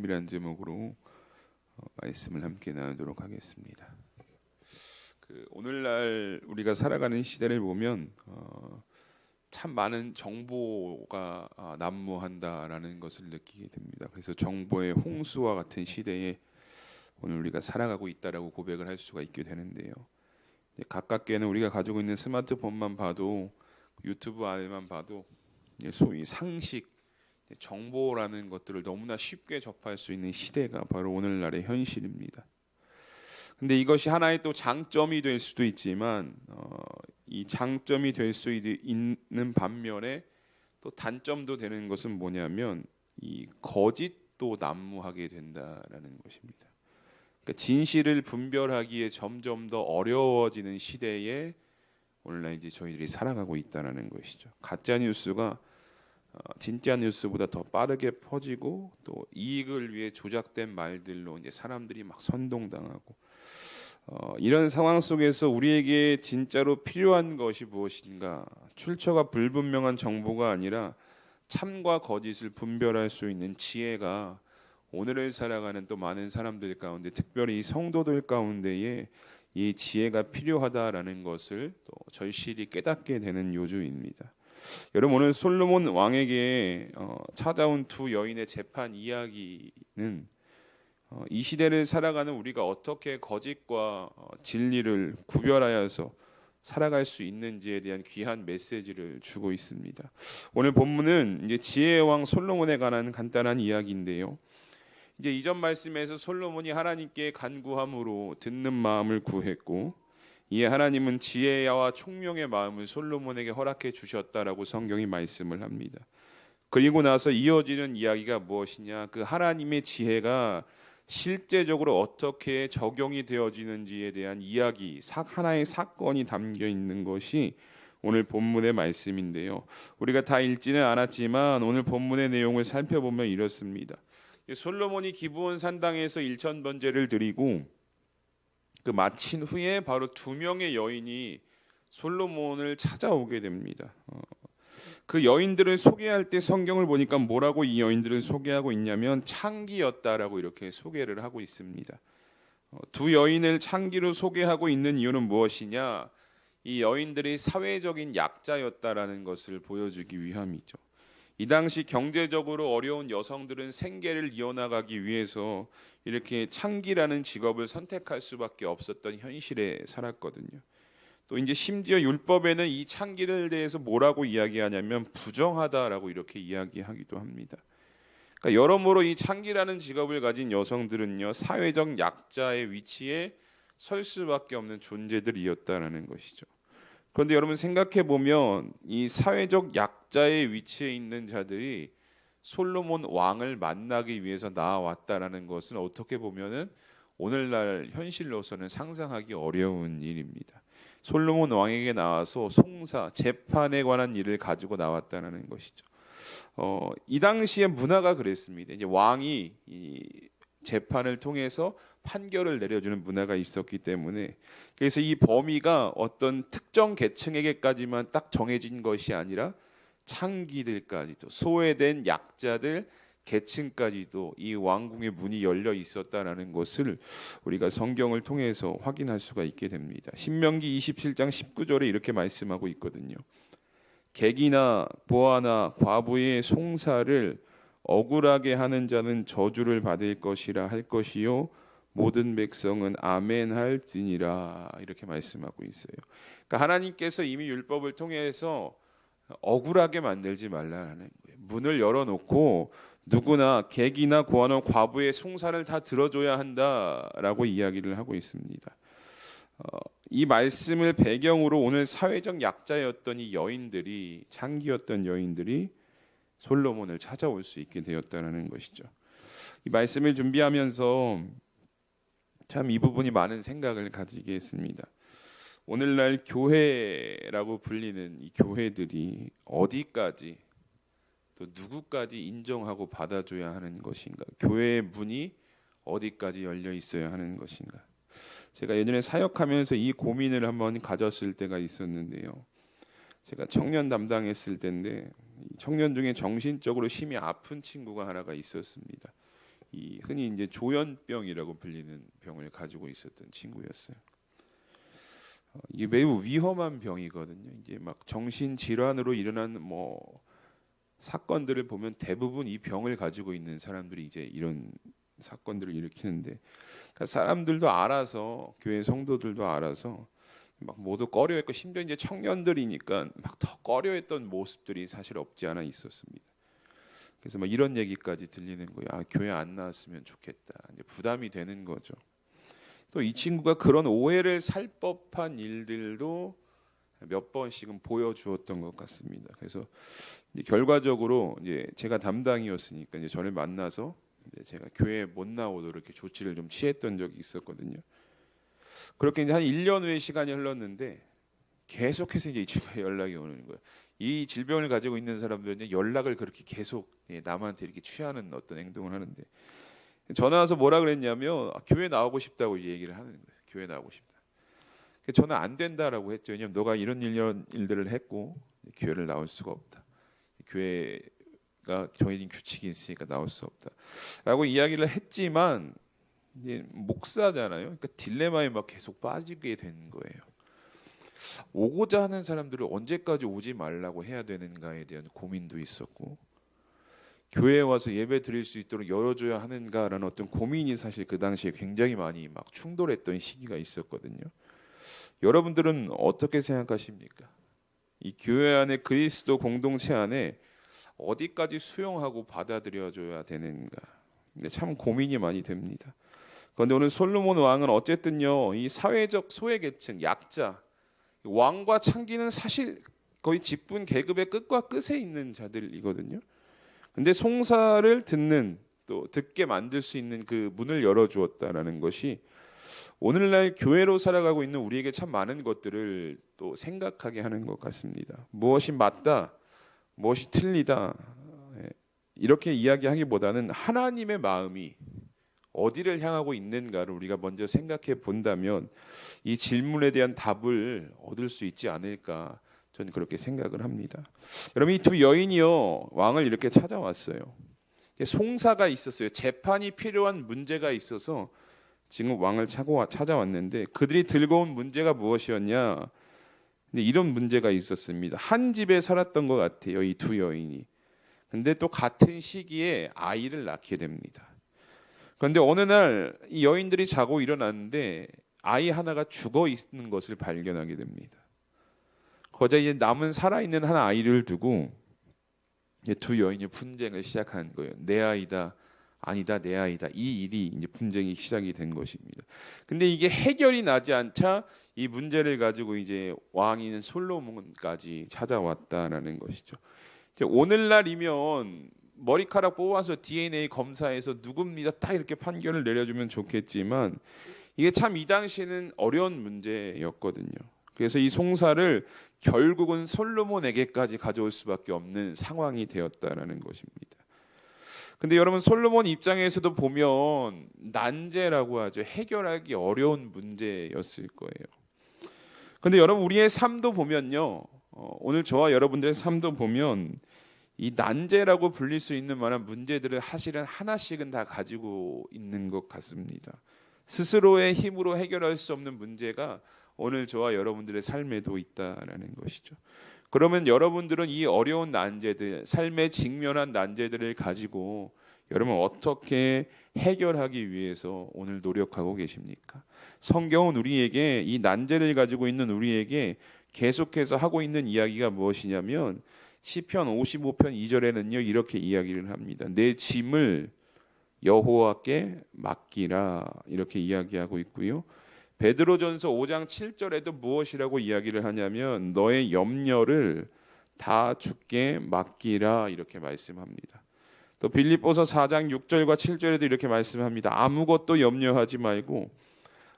복음이라는 제목으로 말씀을 함께 나누도록 하겠습니다. 오늘날 우리가 살아가는 시대를 보면 참 많은 정보가 난무한다라는 것을 느끼게 됩니다. 그래서 정보의 홍수와 같은 시대에 오늘 우리가 살아가고 있다라고 고백을 할 수가 있게 되는데요. 가깝게는 우리가 가지고 있는 스마트폰만 봐도, 유튜브 안에만 봐도 소위 상식, 정보라는 것들을 너무나 쉽게 접할 수 있는 시대가 바로 오늘날의 현실입니다. 근데 이것이 하나의 또 장점이 될 수도 있지만 이 장점이 될 수 있는 반면에 또 단점도 되는 것은 뭐냐면 이 거짓도 난무하게 된다라는 것입니다. 그러니까 진실을 분별하기에 점점 더 어려워지는 시대에 오늘날 이제 저희들이 살아가고 있다라는 것이죠. 가짜 뉴스가 진짜 뉴스보다 더 빠르게 퍼지고 또 이익을 위해 조작된 말들로 이제 사람들이 막 선동당하고 이런 상황 속에서 우리에게 진짜로 필요한 것이 무엇인가? 출처가 불분명한 정보가 아니라 참과 거짓을 분별할 수 있는 지혜가 오늘을 살아가는 또 많은 사람들 가운데, 특별히 성도들 가운데에 이 지혜가 필요하다라는 것을 또 절실히 깨닫게 되는 요주입니다. 여러분, 오늘 솔로몬 왕에게 찾아온 두 여인의 재판 이야기는 이 시대를 살아가는 우리가 어떻게 거짓과 진리를 구별하여서 살아갈 수 있는지에 대한 귀한 메시지를 주고 있습니다. 오늘 본문은 이제 지혜의 왕 솔로몬에 관한 간단한 이야기인데요. 이제 이전 말씀에서 솔로몬이 하나님께 간구함으로 듣는 마음을 구했고, 이에 하나님은 지혜와 총명의 마음을 솔로몬에게 허락해 주셨다라고 성경이 말씀을 합니다. 그리고 나서 이어지는 이야기가 무엇이냐? 그 하나님의 지혜가 실제적으로 어떻게 적용이 되어지는지에 대한 이야기, 하나의 사건이 담겨 있는 것이 오늘 본문의 말씀인데요. 우리가 다 읽지는 않았지만 오늘 본문의 내용을 살펴보면 이렇습니다. 솔로몬이 기브온 산당에서 일천번제를 드리고 그 마친 후에 바로 두 명의 여인이 솔로몬을 찾아오게 됩니다. 그 여인들을 소개할 때 성경을 보니까 뭐라고 이 여인들을 소개하고 있냐면 창기였다라고 이렇게 소개를 하고 있습니다. 두 여인을 창기로 소개하고 있는 이유는 무엇이냐? 이 여인들이 사회적인 약자였다라는 것을 보여주기 위함이죠. 이 당시 경제적으로 어려운 여성들은 생계를 이어나가기 위해서 이렇게 창기라는 직업을 선택할 수밖에 없었던 현실에 살았거든요. 또 이제 심지어 율법에는 이 창기를 대해서 뭐라고 이야기하냐면 부정하다라고 이렇게 이야기하기도 합니다. 그러니까 여러모로 이 창기라는 직업을 가진 여성들은요, 사회적 약자의 위치에 설 수밖에 없는 존재들이었다라는 것이죠. 그런데 여러분 생각해 보면 이 사회적 약자의 위치에 있는 자들이 솔로몬 왕을 만나기 위해서 나와왔다라는 것은 어떻게 보면은 오늘날 현실로서는 상상하기 어려운 일입니다. 솔로몬 왕에게 나와서 송사, 재판에 관한 일을 가지고 나왔다는 것이죠. 이 당시의 문화가 그랬습니다. 이제 왕이 이 재판을 통해서 판결을 내려주는 문화가 있었기 때문에, 그래서 이 범위가 어떤 특정 계층에게까지만 딱 정해진 것이 아니라 창기들까지도, 소외된 약자들 계층까지도 이 왕궁의 문이 열려 있었다라는 것을 우리가 성경을 통해서 확인할 수가 있게 됩니다. 신명기 27장 19절에 이렇게 말씀하고 있거든요. 객이나 보아나 과부의 송사를 억울하게 하는 자는 저주를 받을 것이라 할 것이요 모든 백성은 아멘 할지니라, 이렇게 말씀하고 있어요. 그러니까 하나님께서 이미 율법을 통해서 억울하게 만들지 말라는 거예요. 문을 열어놓고 누구나 객이나 고아나 과부의 송사를 다 들어줘야 한다라고 이야기를 하고 있습니다. 이 말씀을 배경으로 오늘 사회적 약자였던 이 여인들이, 창기였던 여인들이 솔로몬을 찾아올 수 있게 되었다는 것이죠. 이 말씀을 준비하면서 참 이 부분이 많은 생각을 가지게 했습니다. 오늘날 교회라고 불리는 이 교회들이 어디까지 또 누구까지 인정하고 받아줘야 하는 것인가? 교회의 문이 어디까지 열려 있어야 하는 것인가? 제가 예전에 사역하면서 이 고민을 한번 가졌을 때가 있었는데요. 제가 청년 담당했을 때인데 청년 중에 정신적으로 심히 아픈 친구가 하나가 있었습니다. 이 흔히 이제 조현병이라고 불리는 병을 가지고 있었던 친구였어요. 이게 매우 위험한 병이거든요. 이게 막 정신 질환으로 일어난 뭐 사건들을 보면 대부분 이 병을 가지고 있는 사람들이 이제 이런 사건들을 일으키는데, 그러니까 사람들도 알아서, 교회 성도들도 알아서 막 모두 꺼려했고, 심지어 이제 청년들이니까 막 더 꺼려했던 모습들이 사실 없지 않아 있었습니다. 그래서 막 이런 얘기까지 들리는 거예요. 아, 교회 안 나왔으면 좋겠다. 이제 부담이 되는 거죠. 또 이 친구가 그런 오해를 살 법한 일들도 몇 번씩은 보여주었던 것 같습니다. 그래서 이제 결과적으로 이제 제가 담당이었으니까 이제 저를 만나서 이제 제가 교회에 못 나오도록 이렇게 조치를 좀 취했던 적이 있었거든요. 그렇게 이제 한 1년 후의 시간이 흘렀는데 계속해서 이제 이 친구가 연락이 오는 거예요. 이 질병을 가지고 있는 사람들은 연락을 그렇게 계속 남한테 이렇게 취하는 어떤 행동을 하는데, 전화 와서 뭐라 그랬냐면 교회 나오고 싶다고 얘기를 하는 거예요. 교회 나오고 싶다. 저는 안 된다라고 했죠. 왜냐하면 너가 이런 일들을 했고 교회를 나올 수가 없다. 교회가 정해진 규칙이 있으니까 나올 수 없다라고 이야기를 했지만, 이제 목사잖아요. 그러니까 딜레마에 막 계속 빠지게 된 거예요. 오고자 하는 사람들을 언제까지 오지 말라고 해야 되는가에 대한 고민도 있었고, 교회에 와서 예배 드릴 수 있도록 열어줘야 하는가라는 어떤 고민이 사실 그 당시에 굉장히 많이 막 충돌했던 시기가 있었거든요. 여러분들은 어떻게 생각하십니까? 이 교회 안에, 그리스도 공동체 안에 어디까지 수용하고 받아들여줘야 되는가? 근데 참 고민이 많이 됩니다. 그런데 오늘 솔로몬 왕은 어쨌든요, 이 사회적 소외계층, 약자, 왕과 창기는 사실 거의 직분 계급의 끝과 끝에 있는 자들이거든요. 근데 송사를 듣는, 또 듣게 만들 수 있는 그 문을 열어주었다라는 것이 오늘날 교회로 살아가고 있는 우리에게 참 많은 것들을 또 생각하게 하는 것 같습니다. 무엇이 맞다, 무엇이 틀리다, 이렇게 이야기하기보다는 하나님의 마음이 어디를 향하고 있는가를 우리가 먼저 생각해 본다면 이 질문에 대한 답을 얻을 수 있지 않을까, 저는 그렇게 생각을 합니다. 여러분, 이 두 여인이요, 왕을 이렇게 찾아왔어요. 송사가 있었어요. 재판이 필요한 문제가 있어서 지금 왕을 찾아왔는데, 그들이 들고 온 문제가 무엇이었냐? 근데 이런 문제가 있었습니다. 한 집에 살았던 것 같아요, 이 두 여인이. 근데 또 같은 시기에 아이를 낳게 됩니다. 그런데 어느 날 이 여인들이 자고 일어났는데 아이 하나가 죽어 있는 것을 발견하게 됩니다. 거기에 이제 남은 살아있는 한 아이를 두고 이제 두 여인이 분쟁을 시작한 거예요. 내 아이다, 아니다, 내 아이다. 이 일이 이제 분쟁이 시작이 된 것입니다. 근데 이게 해결이 나지 않자 이 문제를 가지고 이제 왕인 솔로몬까지 찾아왔다라는 것이죠. 오늘날이면 머리카락 뽑아서 DNA 검사해서 누굽니다 딱 이렇게 판결을 내려주면 좋겠지만, 이게 참 이 당시에는 어려운 문제였거든요. 그래서 이 송사를 결국은 솔로몬에게까지 가져올 수밖에 없는 상황이 되었다라는 것입니다. 근데 여러분, 솔로몬 입장에서도 보면 난제라고 하죠. 해결하기 어려운 문제였을 거예요. 근데 여러분, 우리의 삶도 보면요, 오늘 저와 여러분들의 삶도 보면 이 난제라고 불릴 수 있는 만한 문제들을 사실은 하나씩은 다 가지고 있는 것 같습니다. 스스로의 힘으로 해결할 수 없는 문제가 오늘 저와 여러분들의 삶에도 있다라는 것이죠. 그러면 여러분들은 이 어려운 난제들, 삶에 직면한 난제들을 가지고 여러분 어떻게 해결하기 위해서 오늘 노력하고 계십니까? 성경은 우리에게 이 난제를 가지고 있는 우리에게 계속해서 하고 있는 이야기가 무엇이냐면, 시편 55편 2절에는요 이렇게 이야기를 합니다. 내 짐을 여호와께 맡기라, 이렇게 이야기하고 있고요. 베드로전서 5장 7절에도 무엇이라고 이야기를 하냐면 너의 염려를 다 주께 맡기라, 이렇게 말씀합니다. 또 빌립보서 4장 6절과 7절에도 이렇게 말씀합니다. 아무것도 염려하지 말고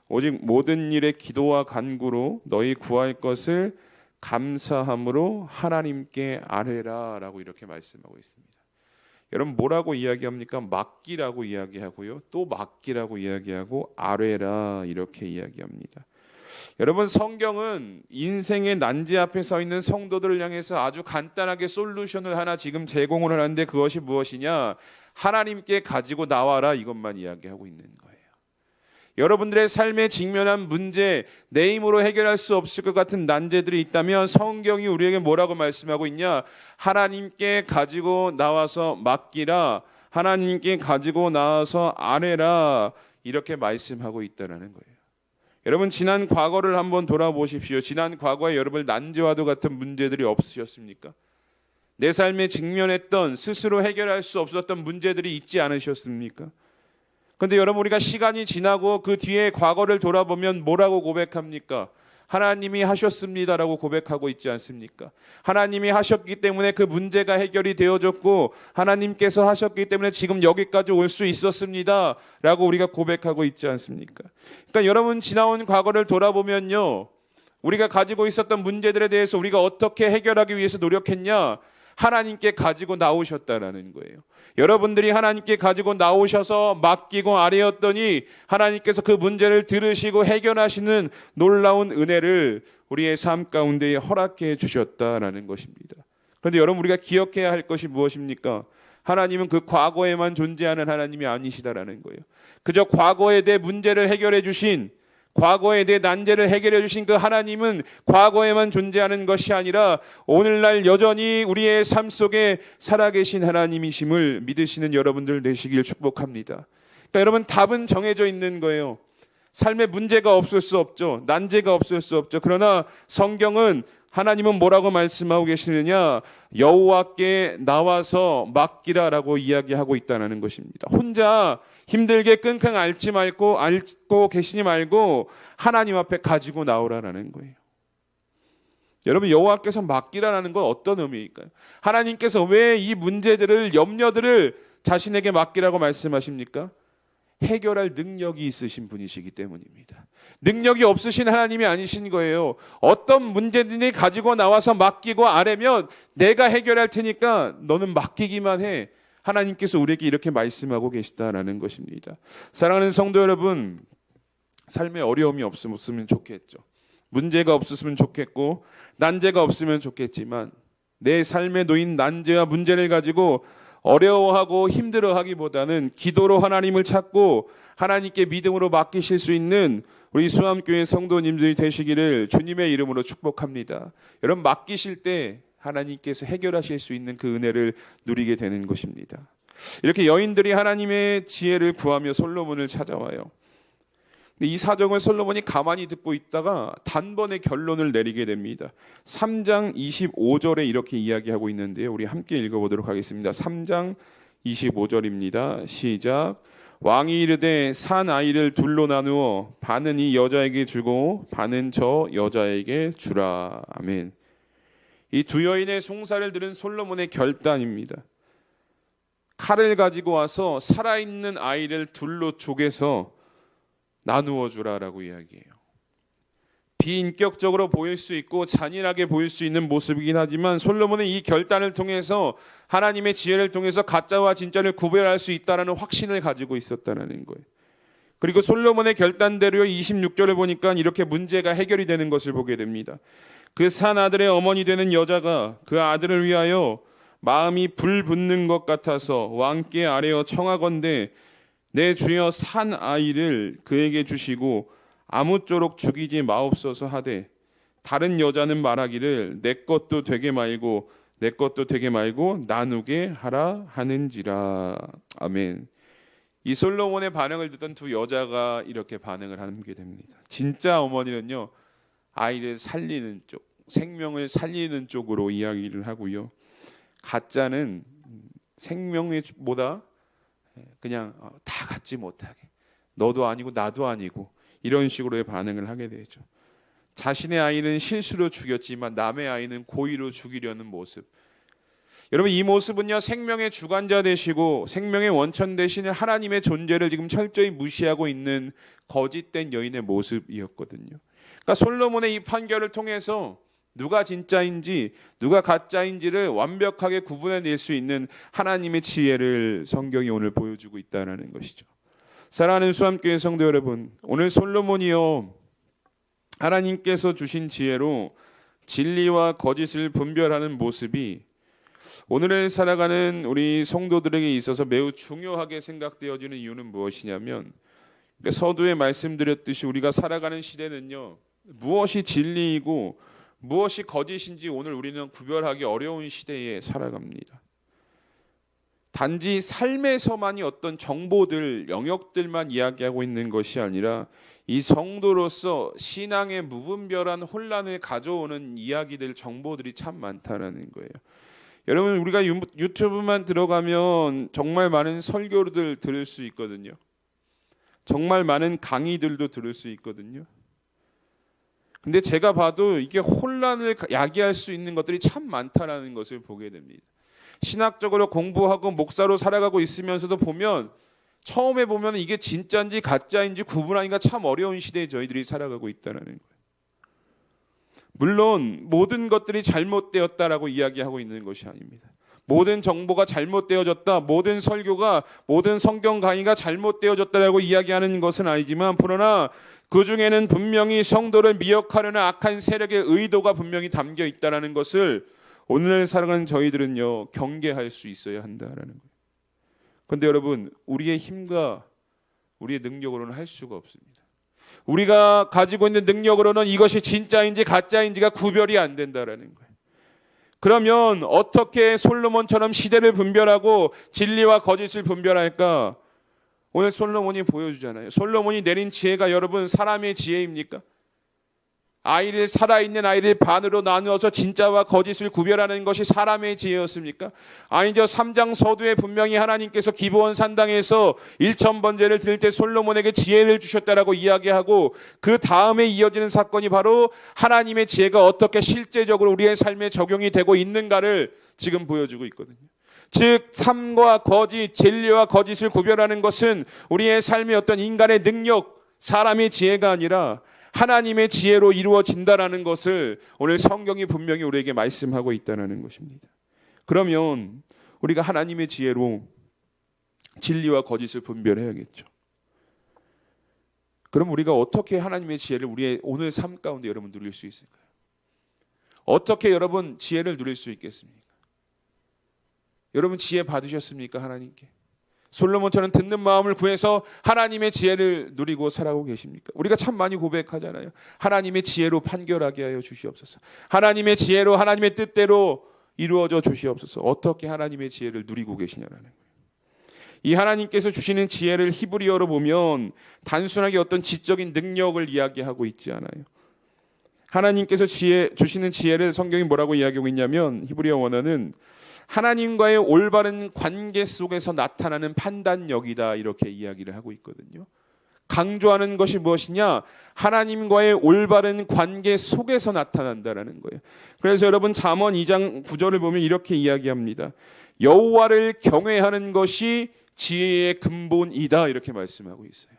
오직 모든 일에 기도와 간구로 너희 구할 것을 감사함으로 하나님께 아뢰라, 라고 이렇게 말씀하고 있습니다. 여러분, 뭐라고 이야기합니까? 맡기라고 이야기하고요, 또 맡기라고 이야기하고 아뢰라, 이렇게 이야기합니다. 여러분, 성경은 인생의 난제 앞에 서 있는 성도들을 향해서 아주 간단하게 솔루션을 하나 지금 제공을 하는데, 그것이 무엇이냐? 하나님께 가지고 나와라 이것만 이야기하고 있는 거예요. 여러분들의 삶에 직면한 문제, 내 힘으로 해결할 수 없을 것 같은 난제들이 있다면 성경이 우리에게 뭐라고 말씀하고 있냐? 하나님께 가지고 나와서 맡기라, 하나님께 가지고 나와서 아뢰라, 이렇게 말씀하고 있다는 거예요. 여러분, 지난 과거를 한번 돌아보십시오. 지난 과거에 여러분 난제와도 같은 문제들이 없으셨습니까? 내 삶에 직면했던 스스로 해결할 수 없었던 문제들이 있지 않으셨습니까? 그런데 여러분, 우리가 시간이 지나고 그 뒤에 과거를 돌아보면 뭐라고 고백합니까? 하나님이 하셨습니다라고 고백하고 있지 않습니까? 하나님이 하셨기 때문에 그 문제가 해결이 되어졌고 하나님께서 하셨기 때문에 지금 여기까지 올 수 있었습니다라고 우리가 고백하고 있지 않습니까? 그러니까 여러분, 지나온 과거를 돌아보면요, 우리가 가지고 있었던 문제들에 대해서 우리가 어떻게 해결하기 위해서 노력했냐? 하나님께 가지고 나오셨다라는 거예요. 여러분들이 하나님께 가지고 나오셔서 맡기고 아뢰었더니 하나님께서 그 문제를 들으시고 해결하시는 놀라운 은혜를 우리의 삶 가운데 허락해 주셨다라는 것입니다. 그런데 여러분, 우리가 기억해야 할 것이 무엇입니까? 하나님은 그 과거에만 존재하는 하나님이 아니시다라는 거예요. 그저 과거에 대해 문제를 해결해 주신, 과거에 대해 난제를 해결해 주신 그 하나님은 과거에만 존재하는 것이 아니라 오늘날 여전히 우리의 삶 속에 살아계신 하나님이심을 믿으시는 여러분들 되시길 축복합니다. 그러니까 여러분, 답은 정해져 있는 거예요. 삶에 문제가 없을 수 없죠. 난제가 없을 수 없죠. 그러나 성경은, 하나님은 뭐라고 말씀하고 계시느냐? 여호와께 나와서 맡기라라고 이야기하고 있다는 것입니다. 혼자 힘들게 끙끙 앓고 계시니 말고 하나님 앞에 가지고 나오라라는 거예요. 여러분, 여호와께서 맡기라라는 건 어떤 의미일까요? 하나님께서 왜 이 문제들을, 염려들을 자신에게 맡기라고 말씀하십니까? 해결할 능력이 있으신 분이시기 때문입니다. 능력이 없으신 하나님이 아니신 거예요. 어떤 문제든지 가지고 나와서 맡기고 아뢰면 내가 해결할 테니까 너는 맡기기만 해. 하나님께서 우리에게 이렇게 말씀하고 계시다라는 것입니다. 사랑하는 성도 여러분, 삶에 어려움이 없으면 좋겠죠. 문제가 없었으면 좋겠고 난제가 없으면 좋겠지만 내 삶에 놓인 난제와 문제를 가지고 어려워하고 힘들어하기보다는 기도로 하나님을 찾고 하나님께 믿음으로 맡기실 수 있는 우리 수암교회 성도님들이 되시기를 주님의 이름으로 축복합니다. 여러분, 맡기실 때 하나님께서 해결하실 수 있는 그 은혜를 누리게 되는 것입니다. 이렇게 여인들이 하나님의 지혜를 구하며 솔로몬을 찾아와요. 이 사정을 솔로몬이 가만히 듣고 있다가 단번에 결론을 내리게 됩니다. 3장 25절에 이렇게 이야기하고 있는데요, 우리 함께 읽어보도록 하겠습니다. 3장 25절입니다. 시작. 왕이 이르되 산 아이를 둘로 나누어 반은 이 여자에게 주고 반은 저 여자에게 주라. 아멘. 이 두 여인의 송사를 들은 솔로몬의 결단입니다. 칼을 가지고 와서 살아있는 아이를 둘로 쪼개서 나누어 주라라고 이야기해요. 비인격적으로 보일 수 있고 잔인하게 보일 수 있는 모습이긴 하지만 솔로몬은 이 결단을 통해서 하나님의 지혜를 통해서 가짜와 진짜를 구별할 수 있다는 확신을 가지고 있었다는 거예요. 그리고 솔로몬의 결단대로 26절을 보니까 이렇게 문제가 해결이 되는 것을 보게 됩니다. 그 산 아들의 어머니 되는 여자가 그 아들을 위하여 마음이 불붙는 것 같아서 왕께 아뢰어 청하건대 내 주여 산 아이를 그에게 주시고 아무쪼록 죽이지 마옵소서 하되 다른 여자는 말하기를 내 것도 되게 말고 내 것도 되게 말고 나누게 하라 하는지라. 아멘. 이 솔로몬의 반응을 듣던 두 여자가 이렇게 반응을 하게 됩니다. 진짜 어머니는요, 아이를 살리는 쪽, 생명을 살리는 쪽으로 이야기를 하고요, 가짜는 생명보다 그냥 다 갖지 못하게, 너도 아니고 나도 아니고 이런 식으로의 반응을 하게 되죠. 자신의 아이는 실수로 죽였지만 남의 아이는 고의로 죽이려는 모습. 여러분, 이 모습은요, 생명의 주관자 되시고 생명의 원천 되시는 하나님의 존재를 지금 철저히 무시하고 있는 거짓된 여인의 모습이었거든요. 그러니까 솔로몬의 이 판결을 통해서 누가 진짜인지 누가 가짜인지를 완벽하게 구분해낼 수 있는 하나님의 지혜를 성경이 오늘 보여주고 있다는 것이죠. 사랑하는 수암교회 성도 여러분, 오늘 솔로몬이요, 하나님께서 주신 지혜로 진리와 거짓을 분별하는 모습이 오늘을 살아가는 우리 성도들에게 있어서 매우 중요하게 생각되어지는 이유는 무엇이냐면, 서두에 말씀드렸듯이 우리가 살아가는 시대는요, 무엇이 진리이고 무엇이 거짓인지 오늘 우리는 구별하기 어려운 시대에 살아갑니다. 단지 삶에서만이 어떤 정보들, 영역들만 이야기하고 있는 것이 아니라 이 성도로서 신앙의 무분별한 혼란을 가져오는 이야기들, 정보들이 참 많다라는 거예요. 여러분, 우리가 유튜브만 들어가면 정말 많은 설교들 들을 수 있거든요. 정말 많은 강의들도 들을 수 있거든요. 근데 제가 봐도 이게 혼란을 야기할 수 있는 것들이 참 많다라는 것을 보게 됩니다. 신학적으로 공부하고 목사로 살아가고 있으면서도 보면, 처음에 보면 이게 진짜인지 가짜인지 구분하기가 참 어려운 시대에 저희들이 살아가고 있다는 거예요. 물론 모든 것들이 잘못되었다라고 이야기하고 있는 것이 아닙니다. 모든 정보가 잘못되어졌다, 모든 설교가, 모든 성경 강의가 잘못되어졌다라고 이야기하는 것은 아니지만, 그러나 그 중에는 분명히 성도를 미혹하려는 악한 세력의 의도가 분명히 담겨 있다는 것을 오늘 살아가는 저희들은요, 경계할 수 있어야 한다라는 거예요. 그런데 여러분, 우리의 힘과 우리의 능력으로는 할 수가 없습니다. 우리가 가지고 있는 능력으로는 이것이 진짜인지 가짜인지가 구별이 안 된다라는 거예요. 그러면 어떻게 솔로몬처럼 시대를 분별하고 진리와 거짓을 분별할까? 오늘 솔로몬이 보여주잖아요. 솔로몬이 내린 지혜가 여러분 사람의 지혜입니까? 살아있는 아이를 반으로 나누어서 진짜와 거짓을 구별하는 것이 사람의 지혜였습니까? 아니죠. 3장 서두에 분명히 하나님께서 기브온 산당에서 1000번제를 드릴 때 솔로몬에게 지혜를 주셨다라고 이야기하고, 그 다음에 이어지는 사건이 바로 하나님의 지혜가 어떻게 실제적으로 우리의 삶에 적용이 되고 있는가를 지금 보여주고 있거든요. 즉 삶과 거짓, 진리와 거짓을 구별하는 것은 우리의 삶의 어떤 인간의 능력, 사람의 지혜가 아니라 하나님의 지혜로 이루어진다라는 것을 오늘 성경이 분명히 우리에게 말씀하고 있다는 것입니다. 그러면 우리가 하나님의 지혜로 진리와 거짓을 분별해야겠죠. 그럼 우리가 어떻게 하나님의 지혜를 우리의 오늘 삶 가운데 여러분 누릴 수 있을까요? 어떻게 여러분 지혜를 누릴 수 있겠습니까? 여러분 지혜 받으셨습니까? 하나님께 솔로몬처럼 듣는 마음을 구해서 하나님의 지혜를 누리고 살아가고 계십니까? 우리가 참 많이 고백하잖아요. 하나님의 지혜로 판결하게 하여 주시옵소서. 하나님의 지혜로 하나님의 뜻대로 이루어져 주시옵소서. 어떻게 하나님의 지혜를 누리고 계시냐라는 거예요. 이 하나님께서 주시는 지혜를 히브리어로 보면 단순하게 어떤 지적인 능력을 이야기하고 있지 않아요. 하나님께서 주시는 지혜를 성경이 뭐라고 이야기하고 있냐면, 히브리어 원어는 하나님과의 올바른 관계 속에서 나타나는 판단력이다, 이렇게 이야기를 하고 있거든요. 강조하는 것이 무엇이냐? 하나님과의 올바른 관계 속에서 나타난다라는 거예요. 그래서 여러분 잠언 2장 9절을 보면 이렇게 이야기합니다. 여호와를 경외하는 것이 지혜의 근본이다, 이렇게 말씀하고 있어요.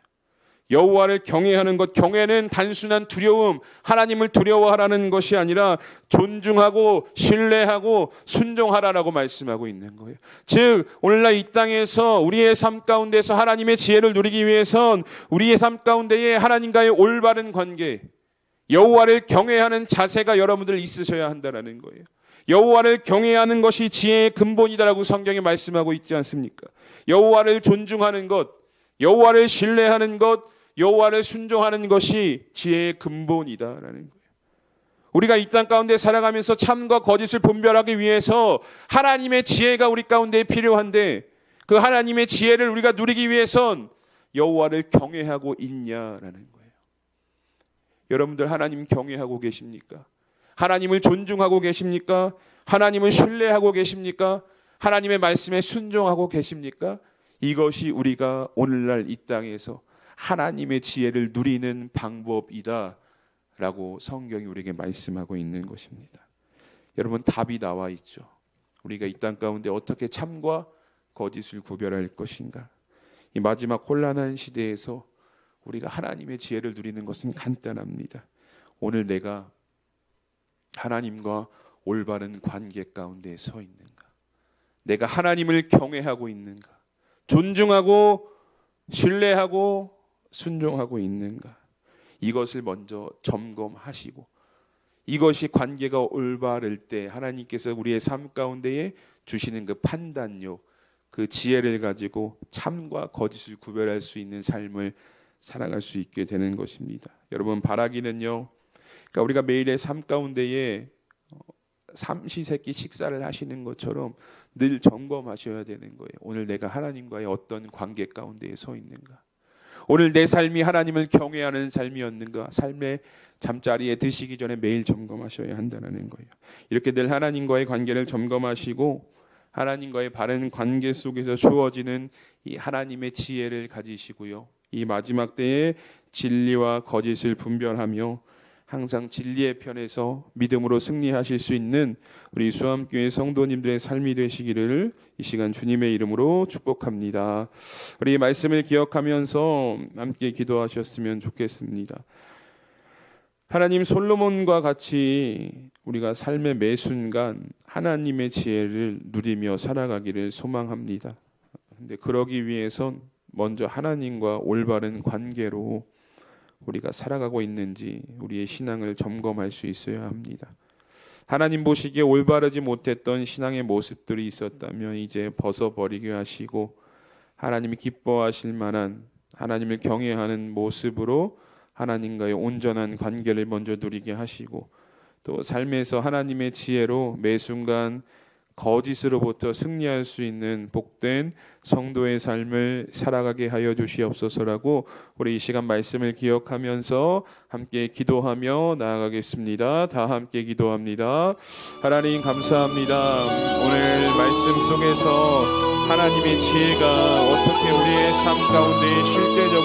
여호와를 경외하는 것, 경외는 단순한 두려움, 하나님을 두려워하라는 것이 아니라 존중하고 신뢰하고 순종하라라고 말씀하고 있는 거예요. 즉 오늘날 이 땅에서 우리의 삶 가운데서 하나님의 지혜를 누리기 위해선 우리의 삶 가운데에 하나님과의 올바른 관계, 여호와를 경외하는 자세가 여러분들 있으셔야 한다는 거예요. 여호와를 경외하는 것이 지혜의 근본이다라고 성경에 말씀하고 있지 않습니까? 여호와를 존중하는 것, 여호와를 신뢰하는 것, 여호와를 순종하는 것이 지혜의 근본이다라는 거예요. 우리가 이 땅 가운데 살아가면서 참과 거짓을 분별하기 위해서 하나님의 지혜가 우리 가운데 필요한데, 그 하나님의 지혜를 우리가 누리기 위해선 여호와를 경외하고 있냐라는 거예요. 여러분들 하나님 경외하고 계십니까? 하나님을 존중하고 계십니까? 하나님을 신뢰하고 계십니까? 하나님의 말씀에 순종하고 계십니까? 이것이 우리가 오늘날 이 땅에서 하나님의 지혜를 누리는 방법이다 라고 성경이 우리에게 말씀하고 있는 것입니다. 여러분 답이 나와 있죠. 우리가 이 땅 가운데 어떻게 참과 거짓을 구별할 것인가? 이 마지막 혼란한 시대에서 우리가 하나님의 지혜를 누리는 것은 간단합니다. 오늘 내가 하나님과 올바른 관계 가운데 서 있는가? 내가 하나님을 경외하고 있는가? 존중하고 신뢰하고 순종하고 있는가? 이것을 먼저 점검하시고 이것이 관계가 올바를 때 하나님께서 우리의 삶 가운데에 주시는 그 판단력, 그 지혜를 가지고 참과 거짓을 구별할 수 있는 삶을 살아갈 수 있게 되는 것입니다. 여러분, 바라기는요, 그러니까 우리가 매일의 삶 가운데에 삼시세끼 식사를 하시는 것처럼 늘 점검하셔야 되는 거예요. 오늘 내가 하나님과의 어떤 관계 가운데에 서 있는가? 오늘 내 삶이 하나님을 경외하는 삶이었는가? 삶의 잠자리에 드시기 전에 매일 점검하셔야 한다는 거예요. 이렇게 늘 하나님과의 관계를 점검하시고 하나님과의 바른 관계 속에서 주어지는 이 하나님의 지혜를 가지시고요. 이 마지막 때에 진리와 거짓을 분별하며 항상 진리의 편에서 믿음으로 승리하실 수 있는 우리 수암교회 성도님들의 삶이 되시기를 이 시간 주님의 이름으로 축복합니다. 우리 말씀을 기억하면서 함께 기도하셨으면 좋겠습니다. 하나님, 솔로몬과 같이 우리가 삶의 매 순간 하나님의 지혜를 누리며 살아가기를 소망합니다. 근데 그러기 위해선 먼저 하나님과 올바른 관계로 우리가 살아가고 있는지 우리의 신앙을 점검할 수 있어야 합니다. 하나님 보시기에 올바르지 못했던 신앙의 모습들이 있었다면 이제 벗어버리게 하시고 하나님이 기뻐하실 만한 하나님을 경외하는 모습으로 하나님과의 온전한 관계를 먼저 누리게 하시고 또 삶에서 하나님의 지혜로 매 순간 거짓으로부터 승리할 수 있는 복된 성도의 삶을 살아가게 하여 주시옵소서라고 우리 이 시간 말씀을 기억하면서 함께 기도하며 나아가겠습니다. 다 함께 기도합니다. 하나님, 감사합니다. 오늘 말씀 속에서 하나님의 지혜가 어떻게 우리의 삶 가운데 실제적으로